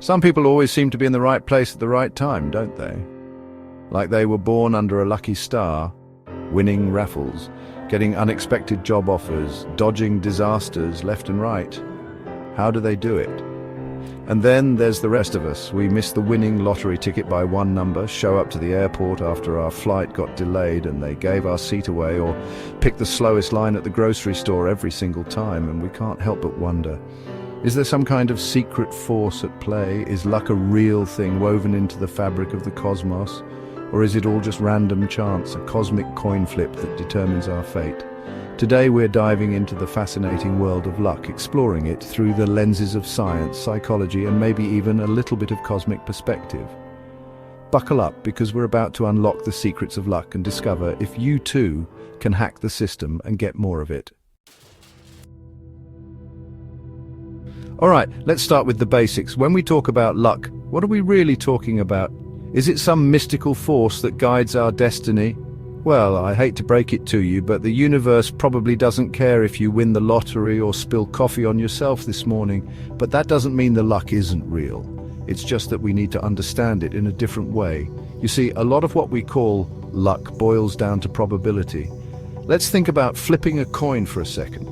Some people always seem to be in the right place at the right time, don't they? Like they were born under a lucky star, winning raffles, getting unexpected job offers, dodging disasters left and right. How do they do it? And then there's the rest of us. We miss the winning lottery ticket by one number, show up to the airport after our flight got delayed and they gave our seat away, or pick the slowest line at the grocery store every single time, and we can't help but wonder, is there some kind of secret force at play? Is luck a real thing woven into the fabric of the cosmos? Or is it all just random chance, a cosmic coin flip that determines our fate? Today we're diving into the fascinating world of luck, exploring it through the lenses of science, psychology, and maybe even a little bit of cosmic perspective. Buckle up, because we're about to unlock the secrets of luck and discover if you too can hack the system and get more of it. Alright, let's start with the basics. When we talk about luck, what are we really talking about? Is it some mystical force that guides our destiny? Well, I hate to break it to you, but the universe probably doesn't care if you win the lottery or spill coffee on yourself this morning, but that doesn't mean the luck isn't real. It's just that we need to understand it in a different way. You see, a lot of what we call luck boils down to probability. Let's think about flipping a coin for a second.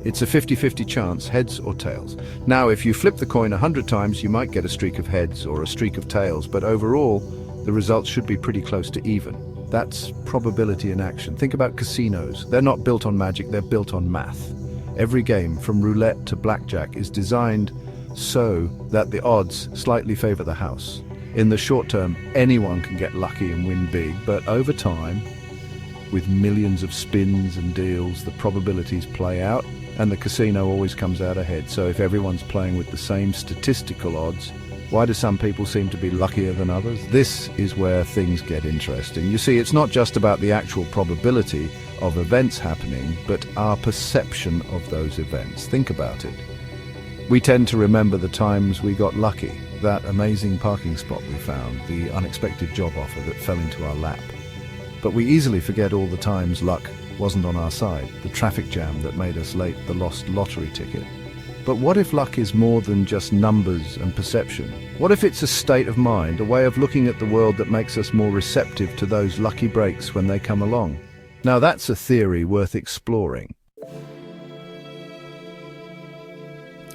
It's a 50-50 chance, heads or tails. Now, if you flip the coin 100 times, you might get a streak of heads or a streak of tails, but overall, the results should be pretty close to even. That's probability in action. Think about casinos. They're not built on magic, they're built on math. Every game, from roulette to blackjack, is designed so that the odds slightly favor the house. In the short term, anyone can get lucky and win big, but over time, with millions of spins and deals, the probabilities play out, and the casino always comes out ahead. So if everyone's playing with the same statistical odds, why do some people seem to be luckier than others? This is where things get interesting. You see, it's not just about the actual probability of events happening, but our perception of those events. Think about it. We tend to remember the times we got lucky, that amazing parking spot we found, the unexpected job offer that fell into our lap. But we easily forget all the times luck wasn't on our side, the traffic jam that made us late, the lost lottery ticket. But what if luck is more than just numbers and perception? What if it's a state of mind, a way of looking at the world that makes us more receptive to those lucky breaks when they come along? Now that's a theory worth exploring.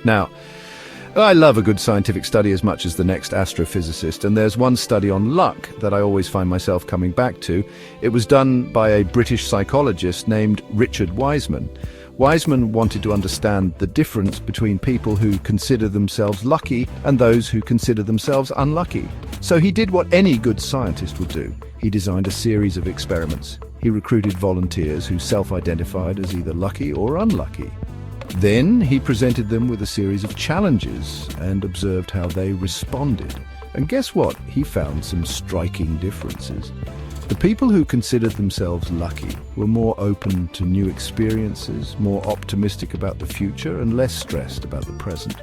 Now, I love a good scientific study as much as the next astrophysicist, and there's one study on luck that I always find myself coming back to. It was done by a British psychologist named Richard Wiseman. Wiseman wanted to understand the difference between people who consider themselves lucky and those who consider themselves unlucky. So he did what any good scientist would do. He designed a series of experiments. He recruited volunteers who self-identified as either lucky or unlucky. Then he presented them with a series of challenges and observed how they responded. And guess what? He found some striking differences. The people who considered themselves lucky were more open to new experiences, more optimistic about the future, and less stressed about the present.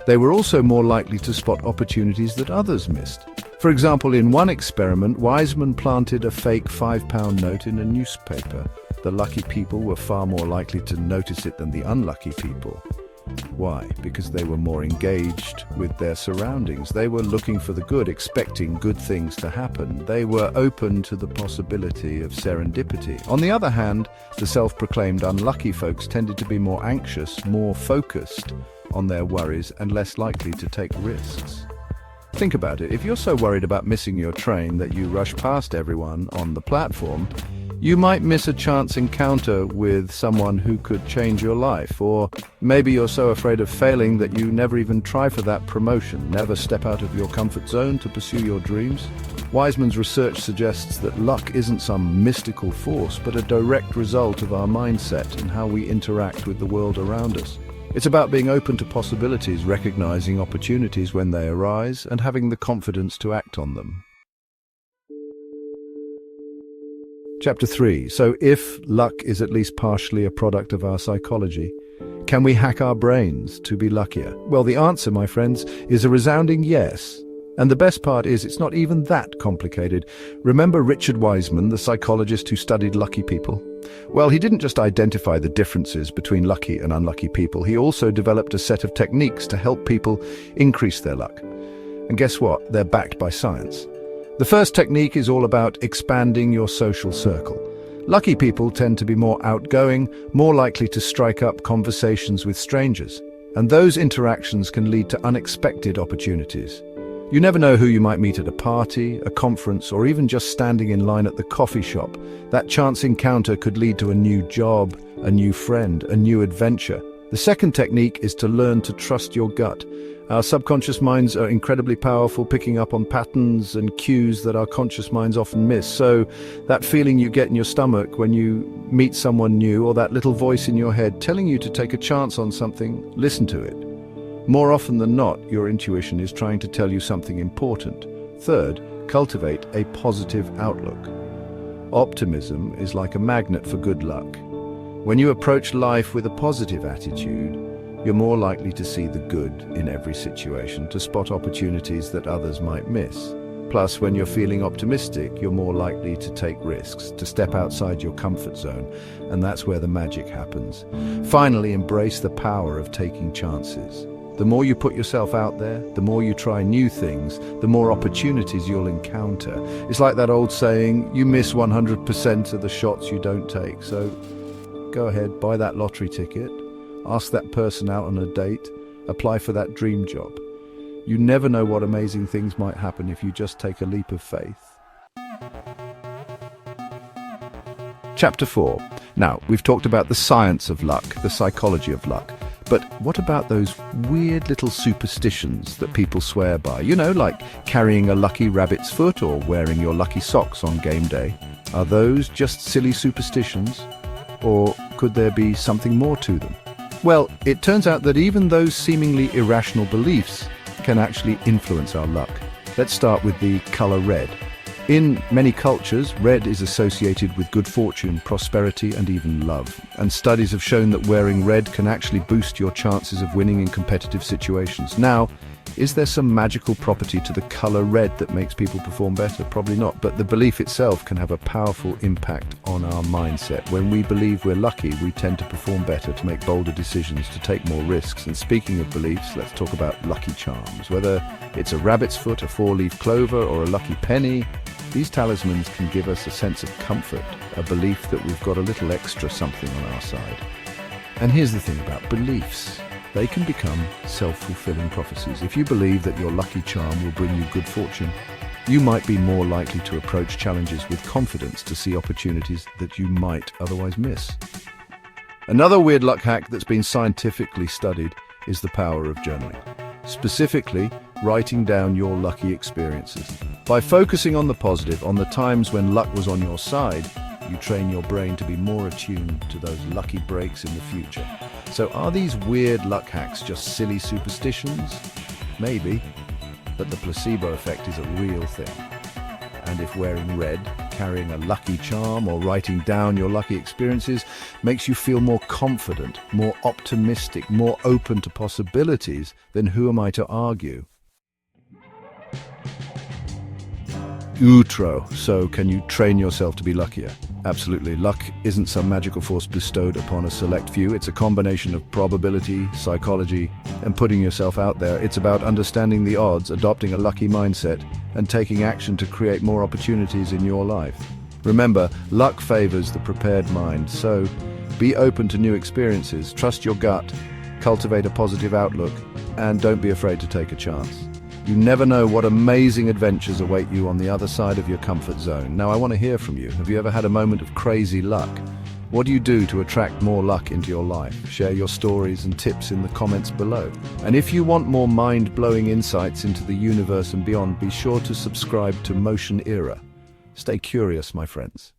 They were also more likely to spot opportunities that others missed. For example, in one experiment, Wiseman planted a fake £5 note in a newspaper. The lucky people were far more likely to notice it than the unlucky people. Why? Because they were more engaged with their surroundings. They were looking for the good, expecting good things to happen. They were open to the possibility of serendipity. On the other hand, the self-proclaimed unlucky folks tended to be more anxious, more focused on their worries, and less likely to take risks. Think about it. If you're so worried about missing your train that you rush past everyone on the platform, you might miss a chance encounter with someone who could change your life. Or maybe you're so afraid of failing that you never even try for that promotion, never step out of your comfort zone to pursue your dreams. Wiseman's research suggests that luck isn't some mystical force, but a direct result of our mindset and how we interact with the world around us. It's about being open to possibilities, recognizing opportunities when they arise, and having the confidence to act on them. Chapter 3. So if luck is at least partially a product of our psychology, can we hack our brains to be luckier? Well, the answer, my friends, is a resounding yes. And the best part is it's not even that complicated. Remember Richard Wiseman, the psychologist who studied lucky people? Well, he didn't just identify the differences between lucky and unlucky people. He also developed a set of techniques to help people increase their luck. And guess what? They're backed by science. The first technique is all about expanding your social circle. Lucky people tend to be more outgoing, more likely to strike up conversations with strangers. And those interactions can lead to unexpected opportunities. You never know who you might meet at a party, a conference, or even just standing in line at the coffee shop. That chance encounter could lead to a new job, a new friend, a new adventure. The second technique is to learn to trust your gut. Our subconscious minds are incredibly powerful, picking up on patterns and cues that our conscious minds often miss. So that feeling you get in your stomach when you meet someone new, or that little voice in your head telling you to take a chance on something, listen to it. More often than not, your intuition is trying to tell you something important. Third, cultivate a positive outlook. Optimism is like a magnet for good luck. When you approach life with a positive attitude, you're more likely to see the good in every situation, to spot opportunities that others might miss. Plus, when you're feeling optimistic, you're more likely to take risks, to step outside your comfort zone, and that's where the magic happens. Finally, embrace the power of taking chances. The more you put yourself out there, the more you try new things, the more opportunities you'll encounter. It's like that old saying, you miss 100% of the shots you don't take. So go ahead, buy that lottery ticket, ask that person out on a date, apply for that dream job. You never know what amazing things might happen if you just take a leap of faith. Chapter 4. Now, we've talked about the science of luck, the psychology of luck. But what about those weird little superstitions that people swear by? You know, like carrying a lucky rabbit's foot or wearing your lucky socks on game day. Are those just silly superstitions? Or could there be something more to them? Well, it turns out that even those seemingly irrational beliefs can actually influence our luck. Let's start with the color red. In many cultures, red is associated with good fortune, prosperity, and even love. And studies have shown that wearing red can actually boost your chances of winning in competitive situations. Now, is there some magical property to the color red that makes people perform better? Probably not, but the belief itself can have a powerful impact on our mindset. When we believe we're lucky, we tend to perform better, to make bolder decisions, to take more risks. And speaking of beliefs, let's talk about lucky charms. Whether it's a rabbit's foot, a four-leaf clover, or a lucky penny, these talismans can give us a sense of comfort, a belief that we've got a little extra something on our side. And here's the thing about beliefs. They can become self-fulfilling prophecies. If you believe that your lucky charm will bring you good fortune, you might be more likely to approach challenges with confidence, to see opportunities that you might otherwise miss. Another weird luck hack that's been scientifically studied is the power of journaling. Specifically, writing down your lucky experiences. By focusing on the positive, on the times when luck was on your side, you train your brain to be more attuned to those lucky breaks in the future. So are these weird luck hacks just silly superstitions? Maybe, but the placebo effect is a real thing. And if wearing red, carrying a lucky charm, or writing down your lucky experiences makes you feel more confident, more optimistic, more open to possibilities, then who am I to argue? Outro. So can you train yourself to be luckier? Absolutely. Luck isn't some magical force bestowed upon a select few. It's a combination of probability, psychology, and putting yourself out there. It's about understanding the odds, adopting a lucky mindset, and taking action to create more opportunities in your life. Remember, luck favors the prepared mind, so be open to new experiences, trust your gut, cultivate a positive outlook, and don't be afraid to take a chance. You never know what amazing adventures await you on the other side of your comfort zone. Now, I want to hear from you. Have you ever had a moment of crazy luck? What do you do to attract more luck into your life? Share your stories and tips in the comments below. And if you want more mind-blowing insights into the universe and beyond, be sure to subscribe to Motionera. Stay curious, my friends.